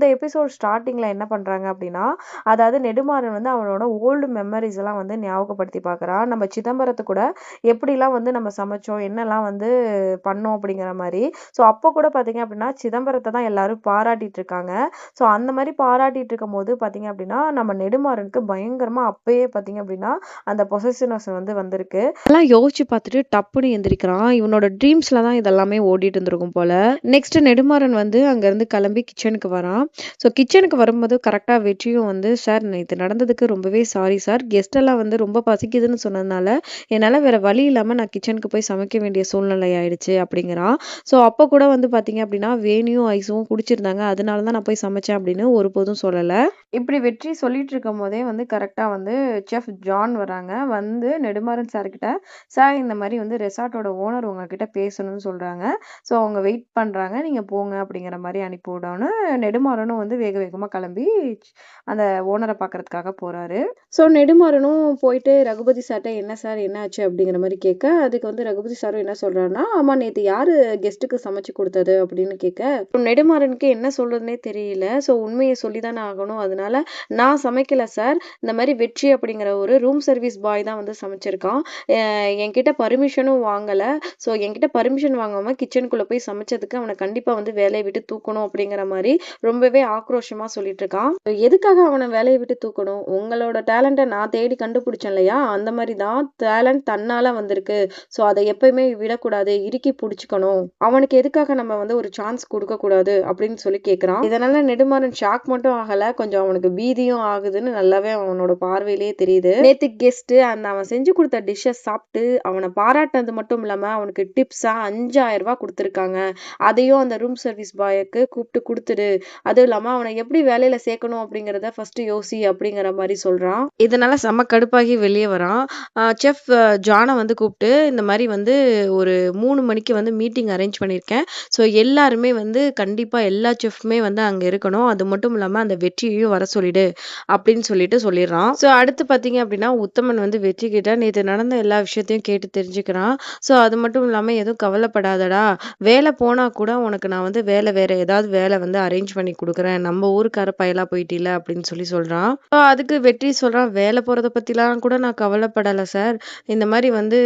இந்த எபிசோட் ஸ்டார்டிங்ல என்ன பண்றாங்க அப்படின்னா, அதாவது நெடுமாறன் வந்து அவனோட ஓல்டு மெமரிஸ் எல்லாம் வந்து ஞாபகப்படுத்தி பார்க்கறான். நம்ம சிதம்பரத்து கூட எப்படிலாம் வந்து நம்ம சமைச்சோம், என்னெல்லாம் வந்து பண்ணோம் அப்படிங்கிற மாரி. ஸோ அப்போ கூட பார்த்தீங்க அப்படின்னா, சிதம்பரத்த தான் எல்லாரும் பாராட்டிட்டு இருக்காங்க. ஸோ அந்த மாரி பாராட்டிட்டு இருக்கும்போது பார்த்தீங்க அப்படின்னா, நம்ம நெடுமாறனுக்கு பயங்கரமா அப்பயே பார்த்தீங்க அப்படின்னா, அந்த பொசசிவ்னஸ் வந்து வந்திருக்கு. அதெல்லாம் யோசிச்சு பார்த்துட்டு டப்புன்னு எந்திரிக்கிறான். இவனோட ட்ரீம்ஸ்ல தான் இதெல்லாமே ஓடிட்டு இருந்திருக்கும் போல. நெக்ஸ்ட் நெடுமாறன் வந்து அங்கருந்து கிளம்பி கிச்சனுக்கு வரான். ஸோ கிச்சனுக்கு வரும்போது கரெக்ட்டா வெற்றியும் வந்து, "சார் நேத்து நடந்ததுக்கு ரொம்பவே சாரி சார். கெஸ்ட் எல்லாம் வந்து ரொம்ப பசிக்குதுன்னு சொன்னதுனால, என்னால வேற வழி இல்லாம நான் கிச்சனுக்கு போய் சமைக்க வேண்டிய சூழ்நிலை ஆயிடுச்சு" அப்படிங்கிறான். ஸோ அப்ப கூட வந்து பார்த்தீங்க அப்படின்னா, வேணியும், ஐஸும் குடிச்சிருந்தாங்க. அதனால தான் நான் போய் சமைச்சேன் அப்படின்னு ஒருபோதும் சொல்லல. இப்படி வெற்றி சொல்லிட்டு இருக்கும்போதே வந்து கரெக்டா வந்து செஃப் ஜான் வராங்க. வந்து நெடுமாறன் சார் கிட்ட, "சார் இந்த மாரி வந்து ரெசார்ட்டோட ஓனர் உங்ககிட்ட பேசணும்னு சொல்றாங்க. ஸோ அவங்க வெயிட் பண்றாங்க. நீங்க போங்க." அப்படிங்கிற மாரி அனுப்பி விடோன்னே, நெடுமாறனும் வந்து வேக வேகமா கிளம்பி அந்த ஓனர பார்க்கறதுக்காக போறாரு. ஸோ நெடுமாறனும் போயிட்டு ரகுபதி சார்ட்ட, "என்ன சார் என்ன ஆச்சு?" அப்படிங்கிற மாரி கேட்க, அதுக்கு வந்து ரகுபதி சாரும் என்ன சொல்றாருன்னா, "ஆமா நேத்து யாரு கெஸ்ட்டுக்கு சமைச்சு குடுத்தது?" அப்படின்னு கேட்க, நெடுமாறனுக்கு என்ன சொல்றதுன்னே தெரியல. ஸோ உண்மைய சொல்லி தானே ஆகணும். அதனால, "நான் சமைக்கல சார். இந்த மாரி வெற்றி அப்படிங்கிற ஒரு ரூம் சர்வீஸ் பாய் தான் வந்து சமைச்சிருக்கான். என்கிட்ட பர்மிஷனும் வாங்கல. ஸோ என்கிட்ட பர்மிஷன் வாங்காம கிச்சனுக்குள்ள போய் சமைச்சதுக்கு அவன கண்டிப்பா வந்து வேலைய விட்டு தூக்கணும்." அப்படிங்கிற மாரி ரொம்பவே ஆக்ரோஷமா சொல்லிட்டு இருக்கான். எதுக்காக அவன வேலைய விட்டு தூக்கணும்? உங்களோட டேலண்ட்ட நான் தேடி கண்டுபிடிச்சேன் இல்லையா? அந்த மாரி தான் டேலண்ட் தன்னால வந்திருக்கு. ஸோ அத எப்பயுமே விடக்கூடாது. இறுக்கி புடிச்சுக்கணும். அவனுக்கு எதுக்காக நம்ம வந்து ஒரு சான்ஸ் குடுக்கக்கூடாது அப்படின்னு சொல்லி கேட்குறான். இதனால நெடுமாறன் ஷாக் மட்டும் ஆகல. கொஞ்சம் அவனுக்கு பீதியும் ஆகுதுன்னு நல்லாவே அவனோட பார்வையிலேயே தெரியுது. நேத்து கெஸ்ட் அவன் செஞ்சு குடுத்த டிஷ்ஷ சாப்ட்டு அவன பாராட்டுனது மட்டும் இல்லாம, அவனுக்கு டிப்ஸா ரூ. 5000 குடுத்துருக்காங்க. அதையும் அந்த ரூம் சர்வீஸ் பாய்க்கு கூப்ட்டு குடுத்துடு. அதுவும் இல்லாம அவன எப்படி வேலையில சேர்க்கணும் அப்படிங்கிறத ஃபர்ஸ்ட் யோசி அப்படிங்கிற மாரி சொல்றான். இதனால செம்ம கடுப்பாகி வெளிய வரான். செஃப் ஜான வந்து கூப்ட்டு, இந்த மாரி வந்து ஒரு 3 மணிக்கு வந்து மீட்டிங் அரேஞ்ச் பண்ணியிருக்கேன். ஸோ எல்லாருமே வந்து கண்டிப்பா எல்லா செஃப்மே வந்து அங்க இருக்கணும். அது மட்டும் இல்லாம அந்த வெற்றியையும் வர சொல்லிடு அப்படின்னு சொல்லிர்றான். ஸோ அடுத்து பார்த்தீங்க அப்படின்னா, உத்தமன் வந்து வெற்றி கிட்ட நேத்து நடந்த எல்லா விஷயத்தையும் கேட்டு தெரிஞ்சுக்கிறான். ஸோ அது மட்டும் இல்லாம எதுவும் கவலைப்படாதடா. வேலை போனா கூட உனக்கு நான் வந்து வேற ஏதாவது வேலை வந்து அரேஞ்ச் பண்ணி குடுக்குறேன். நம்ம ஊருக்கார பயலா போயிட்டீல அப்படின்னு சொல்றான். அதுக்கு வெற்றி சொல்றான், "வேலை போறத பத்திலாம் கூட நான் கவலைப்படல சார். இந்த மாரி வந்து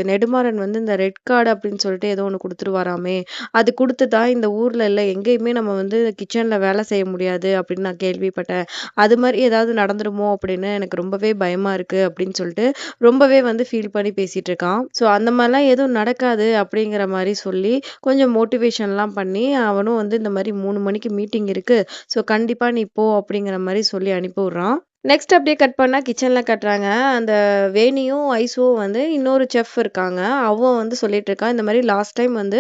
நெடுமாறன் வந்து இந்த ரெட் கார்டு அப்படின்னு சொல்லிட்டு ஏதோ ஒண்ணு குடுத்துருவாராமே. அது குடுத்துட்டா இந்த ஊர்ல இல்ல எங்கேயுமே நம்ம வந்து கிச்சன்ல வேலை செய்ய முடியாது அப்படின்னு நான் கேள்விப்பட்டேன். அது மாரி ஏதாவது நடந்துருமோ அப்படின்னு எனக்கு ரொம்பவே பயமா இருக்கு" அப்படின்னு சொல்லிட்டு ரொம்பவே வந்து ஃபீல் பண்ணி பேசிட்டு இருக்கான். ஸோ அந்த மாரிலாம் எதுவும் நடக்காது அப்படிங்கிற மாரி சொல்லி கொஞ்சம் மோட்டிவேஷன்லாம் பண்ணி அவனும் வந்து இந்த மாரி 3 மணிக்கு மீட்டிங் இருக்கு. ஸோ கண்டிப்பா நீ போ அப்படிங்கிற மாரி சொல்லி அனுப்பி விடுறான். நெக்ஸ்ட் அப்படியே கட் பண்ணா கிச்சன்ல காட்டுறாங்க. அந்த வேணியும், ஐஸும் வந்து இன்னொரு செஃப் இருக்காங்க. அவன் வந்து சொல்லிட்டு இருக்கான், இந்த மாரி லாஸ்ட் டைம் வந்து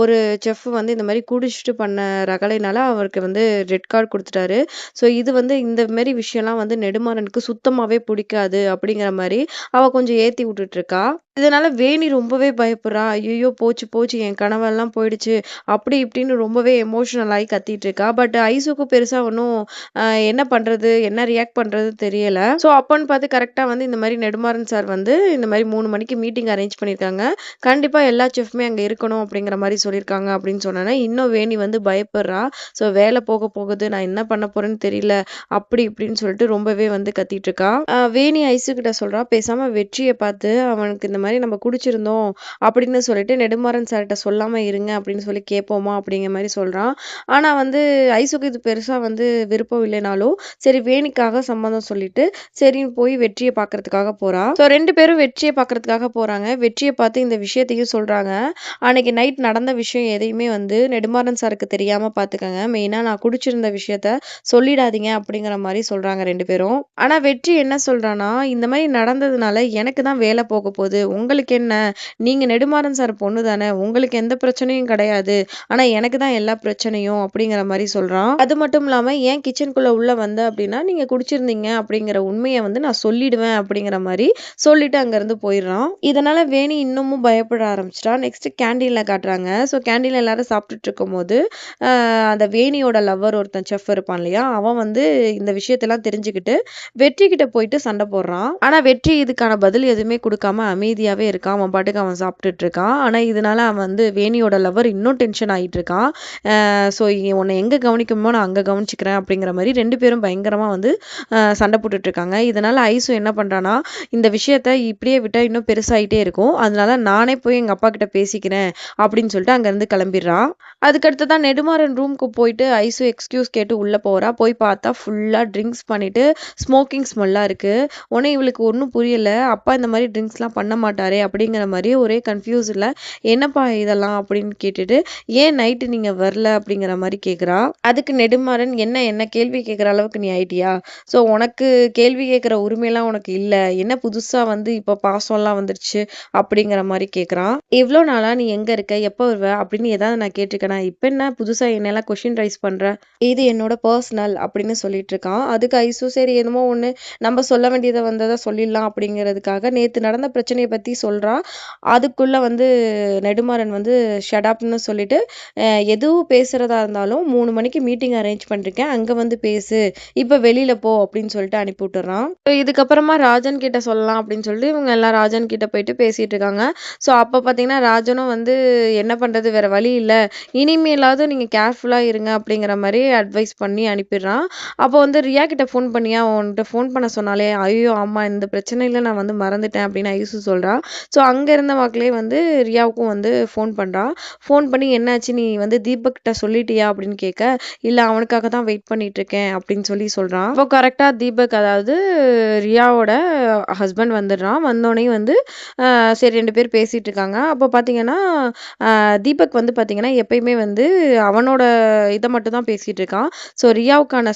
ஒரு செஃப் வந்து இந்த மாரி குடிச்சிட்டு பண்ண ரகளைனால அவருக்கு வந்து ரெட் கார்ட் குடுத்துட்டாரு. ஸோ இது வந்து இந்த மாரி விஷயம்லாம் வந்து நெடுமாறனுக்கு சுத்தமாவே புடிக்காது அப்படிங்கிற மாரி அவ கொஞ்சம் ஏத்தி விட்டுட்டு இருக்கா. இதனால வேணி ரொம்பவே பயப்படுறா. ஐய்யய்யோ! போச்சு போச்சு என் கனவெல்லாம் போயிடுச்சு. அப்படி இப்படின்னு ரொம்பவே எமோஷனல் ஆயி கத்திட்டு இருக்கா. பட் ஐஸுக்கு பெருசா ஒண்ணும் என்ன பண்றது? என்ன ரியாக்ட் பண்றது தெரியல. ஸோ அப்பன்னு பார்த்து கரெக்ட்டா வந்து இந்த மாரி நெடுமாறன் சார் வந்து இந்த மாரி 3 மணிக்கு மீட்டிங் அரேஞ்ச் பண்ணியிருக்காங்க. கண்டிப்பா எல்லா செஃப்மே அங்க இருக்கணும் அப்படிங்கிற மாரி சொல்லியிருக்காங்க அப்படின்னு சொன்னோனே, இன்னும் வேணி வந்து பயப்படுறா. ஸோ வேலை போக போகுது. நான் என்ன பண்ண போறேன்னு தெரியல. அப்படி இப்படின்னு சொல்லிட்டு ரொம்பவே வந்து கத்திட்டு இருக்கா. வேணி ஐஸுகிட்ட சொல்றா, பேசாம வெற்றிய பார்த்து அவனுக்கு இந்த மாரி நம்ம குடிச்சிருந்தோம் அப்படின்னு சொல்லிட்டு நெடுமாறன் சார்ட்ட சொல்லாம இருங்க அப்படின்னு சொல்லி கேட்போமா அப்படிங்கிற மாரி சொல்றான். ஆனா வந்து ஐஸுக்கு இது பெருசா வந்து விருப்பம் இல்லைனாலும், சரி வேணிக்காக சம்மதம் சொல்லிட்டு, சரின்னு போய் வெற்றிய பார்க்கறதுக்காக போறா. ஸோ 2 பேரும் வெற்றிய பார்க்கறதுக்காக போறாங்க. வெற்றிய பார்த்து இந்த விஷயத்தையும் சொல்றாங்க. அன்னைக்கு நைட் நடந்த விஷயம் எதையுமே வந்து நெடுமாறன் சாருக்கு தெரியாம பார்த்துக்கங்க. மெயினா நான் குடிச்சிருந்த விஷயத்த சொல்லிடாதீங்க அப்படிங்கிற மாரி சொல்றாங்க 2 பேரும். ஆனா வெற்றி என்ன சொல்றான்னா, இந்த மாரி நடந்ததுனால எனக்கு தான் வேலை போக போகுது. உங்களுக்கு என்ன? நீங்க நெடுமாறன் சார் பொண்ணு தானே. உங்களுக்கு எந்த பிரச்சனையும் கிடையாது. ஆனா எனக்கு தான் எல்லா பிரச்சனையும் அப்படிங்கிற மாரி சொல்றான். அது மட்டும் இல்லாம ஏன் கிச்சனுக்குள்ள உள்ள வந்த அப்படின்னா, நீங்க குடிச்சிருந்தீங்க அப்படிங்கிற உண்மைய வந்து நான் சொல்லிடுவேன் அப்படிங்கிற மாரி சொல்லிட்டு அங்கருந்து போயிடுறான். இதனால வேணி இன்னமும் பயப்பட ஆரம்பிச்சுட்டா. நெக்ஸ்ட் கேண்டீன்ல காட்டுறாங்க. ஸோ கேண்டீன்ல எல்லாரும் சாப்பிட்டுட்டு இருக்கும்போது, அந்த வேணியோட லவ்வர் ஒருத்தன் செஃப் இருப்பான் இல்லையா? அவன் வந்து இந்த விஷயத்தெல்லாம் தெரிஞ்சுக்கிட்டு வெற்றி கிட்ட போயிட்டு சண்டை போடுறான். ஆனா வெற்றி இதுக்கான பதில் எதுவுமே குடுக்காம அமைதியா அமைதியாவே இருக்கான். அவன் பாட்டுக்கு அவன் சாப்பிட்டுட்டு இருக்கான். ஆனா இதனால அவன் வந்து வேணியோட லவர் இன்னும் டென்ஷன் ஆயிட்டு இருக்கான். ஸோ உன்னை எங்க கவனிக்கணுமோ நான் அங்க கவனிச்சுக்கிறேன் அப்படிங்கிற மாதிரி 2 பேரும் பயங்கரமா வந்து சண்டை போட்டுட்டு இருக்காங்க. இதனால ஐசு என்ன பண்றான்னா, இந்த விஷயத்த இப்படியே விட்டா இன்னும் பெருசாயிட்டே இருக்கும். அதனால நானே போய் எங்க அப்பா கிட்ட பேசிக்கிறேன் அப்படின்னு சொல்லிட்டு அங்கிருந்து கிளம்பிடுறான். அதுக்கடுத்து தான் நெடுமாறன் ரூமுக்கு போயிட்டு ஐசு எக்ஸ்கியூஸ் கேட்டு உள்ள போறா. போய் பார்த்தா ஃபுல்லா ட்ரிங்க்ஸ் பண்ணிட்டு ஸ்மோக்கிங் ஸ்மெல்லா இருக்கு. உடனே இவளுக்கு ஒன்றும் புரியல. அப்பா இந்த மாதிரி ட்ரிங்க்ஸ்லாம் பண்ண மாட்டாரே அப்படிங்கிற மாதிரி ஒரே கன்ஃபியூஸ்ல என்னப்பா இதெல்லாம் அப்படின்னு கேட்டுட்டு, ஏன் நைட்டு நீங்க வரல அப்படிங்கிற மாதிரி கேக்குறா. அதுக்கு நெடுமாறன், என்ன என்ன கேள்வி கேட்குற அளவுக்கு நீ ஆயிட்டியா? ஸோ உனக்கு கேள்வி கேட்குற உரிமையெல்லாம் உனக்கு இல்ல. என்ன புதுசா வந்து இப்போ பாசம்லாம் வந்துருச்சு அப்படிங்கிற மாதிரி கேட்குறான். எவ்வளோ நாளா நீ எங்க இருக்க, எப்போ வருவ அப்படின்னு ஏதாவது நான் கேட்டிருக்கேனா? இப்போ என்ன புதுசா என்னெல்லாம் கொஷின் ரைஸ் பண்ற? இது என்னோட பர்சனல் அப்படின்னு சொல்லிட்டு இருக்கான். அதுக்கு ஐசு, சரி என்னமோ ஒன்று நம்ம சொல்ல வேண்டியதை வந்ததை சொல்லிடலாம் அப்படிங்கிறதுக்காக நேற்று நடந்த பிரச்சனையை பற்றி சொல்றா. அதுக்குள்ள வந்து நெடுமாறன் வந்து ஷடாப்னு சொல்லிட்டு, எதுவும் பேசுறதா இருந்தாலும் 3 மணிக்கு மீட்டிங் அரேஞ்ச் பண்ணிருக்கேன், அங்க வந்து பேசு, இப்ப வெளியில போ அப்படின்னு சொல்லிட்டு அனுப்பி விட்டுறான். இதுக்கப்புறமா ராஜன் கிட்ட சொல்லலாம் அப்படின்னு சொல்லிட்டு இவங்க எல்லாம் ராஜன் கிட்ட போயிட்டு பேசிட்டு இருக்காங்க. ஸோ அப்ப பாத்தீங்கன்னா ராஜனும் வந்து என்ன பண்றது, வேற வழி இல்ல, இனிமேலாவது நீங்க கேர்ஃபுல்லா இருங்க அப்படிங்கிற மாதிரி அட்வைஸ் பண்ணி அனுப்பிடுறான். அப்போ வந்து ரியா கிட்ட ஃபோன் பண்ணியா, உன்கிட்ட ஃபோன் பண்ண சொன்னாலே, ஐயோ ஆமா இந்த பிரச்சனையில நான் வந்து மறந்துட்டேன் அப்படின்னு ஐசு சொல்றா. ஸோ அங்க இருந்த வாக்குலயே வந்து ரியாவுக்கும் வந்து ஃபோன் பண்றா. ஃபோன் பண்ணி என்னாச்சு, நீ வந்து தீபக் கிட்ட சொல்லிட்டியா அப்படின்னு கேட்க, இல்ல அவனுக்காக தான் வெயிட் பண்ணிட்டு இருக்கேன் அப்படின்னு சொல்லி சொல்றான். அப்போ கரெக்டா தீபக், அதாவது ரியாவோட ஹஸ்பண்ட் வந்துடுறான். வந்தோடனே வந்து சரி 2 பேர் பேசிட்டு இருக்காங்க. அப்போ பார்த்தீங்கன்னா தீபக் வந்து பார்த்தீங்கன்னா எப்பயுமே வந்து அவனோட இதை மட்டும் தான் பேசிட்டு இருக்கான். ஸோ ரியாவுக்கான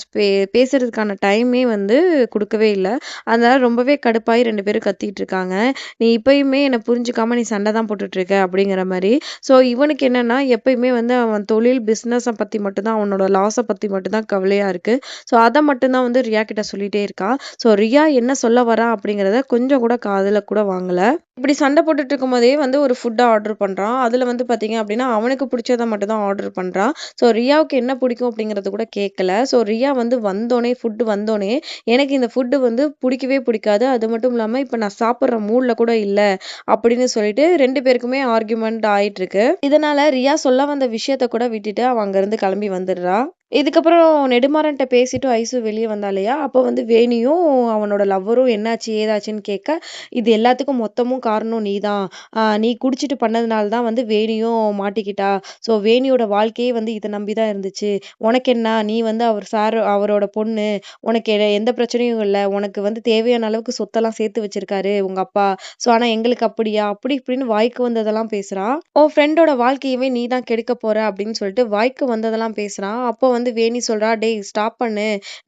பேசுறதுக்கான டைமே வந்து கொடுக்கவே இல்லை. அதனால ரொம்பவே கடுப்பாயி 2 பேரும் கத்திட்டு இருக்காங்க. நீ இப்பயுமே என்னை புரிஞ்சுக்காம நீ சண்டை தான் போட்டுட்டு இருக்க அப்படிங்கிற மாதிரி. ஸோ இவனுக்கு என்னன்னா எப்பயுமே வந்து அவன் தொழில் பிஸ்னஸை பற்றி மட்டும்தான், அவனோட லாஸை பற்றி மட்டும்தான் கவலையாக இருக்கு. ஸோ அதை மட்டும்தான் வந்து ரியா கிட்ட சொல்லிட்டே இருக்கா. ஸோ ரியா என்ன சொல்ல வரா அப்படிங்கிறத கொஞ்சம் கூட காதுல கூட வாங்கல. இப்படி சண்டை போட்டுட்டு இருக்கும் போதே வந்து ஒரு ஃபுட்டை ஆர்டர் பண்றான். அதுல வந்து பாத்தீங்க அப்படின்னா அவனுக்கு பிடிச்சதை மட்டும் தான் ஆர்டர் பண்றான். ஸோ ரியாவுக்கு என்ன பிடிக்கும் அப்படிங்கறது கூட கேட்கல. ஸோ ரியா வந்து வந்தோடனே, ஃபுட்டு வந்தோடனே, எனக்கு இந்த ஃபுட்டு வந்து பிடிக்கவே பிடிக்காது, அது மட்டும் இல்லாம இப்ப நான் சாப்பிட்ற மூட்ல கூட இல்ல அப்படின்னு சொல்லிட்டு 2 பேருக்குமே ஆர்கியூமெண்ட் ஆயிட்டு இருக்கு. இதனால ரியா சொல்ல வந்த விஷயத்த கூட விட்டுட்டு அவ அங்க இருந்து கிளம்பி வந்துடுறா. இதுக்கப்புறம் நெடுமாறன்ட்ட பேசிட்டு ஐசு வெளியே வந்தா இல்லையா, அப்போ வந்து வேணியும் அவனோட லவ்வரும் என்னாச்சு ஏதாச்சுன்னு கேட்க, இது எல்லாத்துக்கும் மொத்தமும் காரணம் நீதான், நீ குடிச்சிட்டு பண்ணதுனால தான் வந்து வேணியும் மாட்டிக்கிட்டா. ஸோ வேணியோட வாழ்க்கையே வந்து இதை நம்பிதான் இருந்துச்சு. உனக்கு என்ன, நீ வந்து அவரோட பொண்ணு, உனக்கு எந்த பிரச்சனையும் இல்லை, உனக்கு வந்து தேவையான அளவுக்கு சொத்தெல்லாம் சேர்த்து வச்சிருக்காரு உங்க அப்பா. ஸோ ஆனா எங்களுக்கு அப்படியா, அப்படி இப்படின்னு வாய்க்கு வந்ததெல்லாம் பேசுறான். உன் ஃப்ரெண்டோட வாழ்க்கையவே நீ தான் கெடுக்க போற அப்படின்னு சொல்லிட்டு வாய்க்கு வந்ததெல்லாம் பேசுறான். அப்போ வந்து வேணி சொல்றா, டேய் ஸ்டாப் பண்ணு,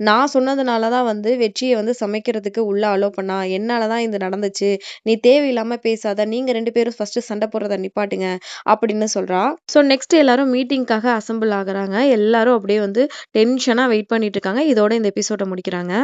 நான் சொன்னதுனாலதான் வந்து வெற்றியை வந்து சமைக்கிறதுக்கு உள்ள அலோ பண்ணா, என்னாலதான் இது நடந்துச்சு, நீ தேவையில்லாம பேசாத, நீங்க 2 பேரும் ஃபர்ஸ்ட் சண்டை போடுறத நிப்பாட்டுங்க அப்படின்னு சொல்றா. ஸோ நெக்ஸ்ட் எல்லாரும் மீட்டிங்காக அசம்பிள் ஆகுறாங்க. எல்லாரும் அப்படியே வந்து டென்ஷனா வெயிட் பண்ணிட்டு இருக்காங்க. இதோட இந்த எபிசோட முடிக்கிறாங்க.